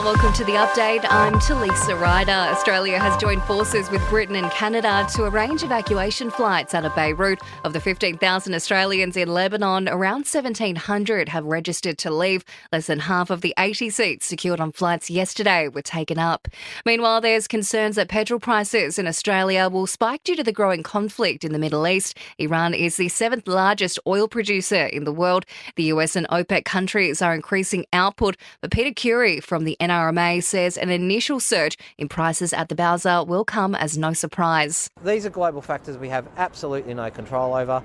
welcome to the update. I'm Talisa Ryder. Australia has joined forces with Britain and Canada to arrange evacuation flights out of Beirut. Of the 15,000 Australians in Lebanon, around 1,700 have registered to leave. Less than half of the 80 seats secured on flights yesterday were taken up. Meanwhile, there's concerns that petrol prices in Australia will spike due to the growing conflict in the Middle East. Iran is the seventh largest oil producer in the world. The US and OPEC countries are increasing output, but Peter Curie from the NRMA says an initial surge in prices at the Bowser will come as no surprise. These are global factors we have absolutely no control over.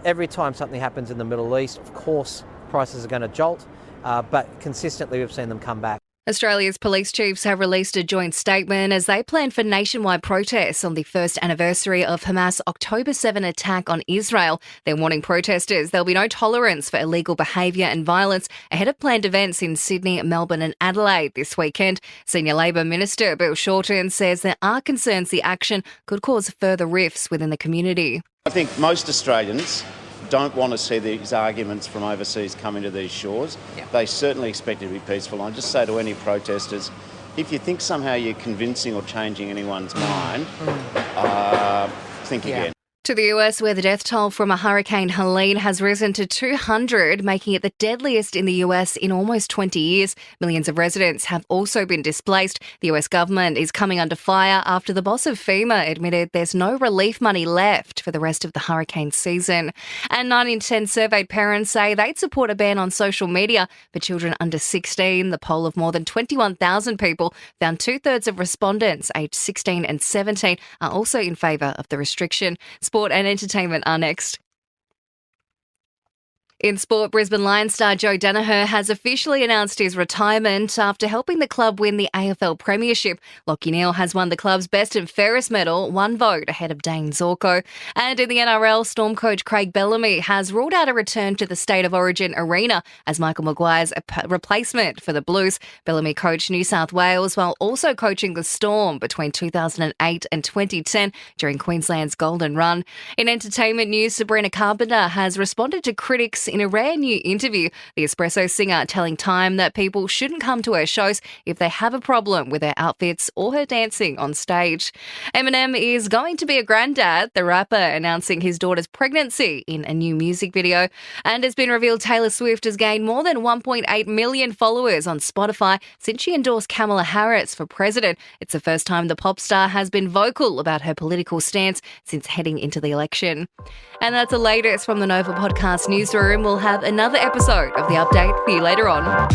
Every time something happens in the Middle East, of course, prices are going to jolt, but consistently we've seen them come back. Australia's police chiefs have released a joint statement as they plan for nationwide protests on the first anniversary of Hamas' October 7 attack on Israel. They're warning protesters there'll be no tolerance for illegal behaviour and violence ahead of planned events in Sydney, Melbourne and Adelaide this weekend. Senior Labor Minister Bill Shorten says there are concerns the action could cause further rifts within the community. I think most Australians don't want to see these arguments from overseas come into these shores. Yep. They certainly expect it to be peaceful. I just say to any protesters, if you think somehow you're convincing or changing anyone's mind, think again. To the US, where the death toll from a Hurricane Helene has risen to 200, making it the deadliest in the US in almost 20 years. Millions of residents have also been displaced. The US government is coming under fire after the boss of FEMA admitted there's no relief money left for the rest of the hurricane season. And 9 in 10 surveyed parents say they'd support a ban on social media for children under 16. The poll of more than 21,000 people found 2/3 of respondents aged 16 and 17 are also in favour of the restriction. Sport and entertainment are next. In sport, Brisbane Lions star Joe Daniher has officially announced his retirement after helping the club win the AFL Premiership. Lachie Neale has won the club's best and fairest medal, 1 vote ahead of Dane Zorko. And in the NRL, Storm coach Craig Bellamy has ruled out a return to the State of Origin arena as Michael Maguire's replacement for the Blues. Bellamy coached New South Wales while also coaching the Storm between 2008 and 2010 during Queensland's Golden Run. In entertainment news, Sabrina Carpenter has responded to critics in a rare new interview. The Espresso singer telling Time that people shouldn't come to her shows if they have a problem with her outfits or her dancing on stage. Eminem is going to be a granddad, the rapper announcing his daughter's pregnancy in a new music video. And it's been revealed Taylor Swift has gained more than 1.8 million followers on Spotify since she endorsed Kamala Harris for president. It's the first time the pop star has been vocal about her political stance since heading into the election. And that's the latest from the Nova Podcast newsroom. We'll have another episode of The Update for you later on.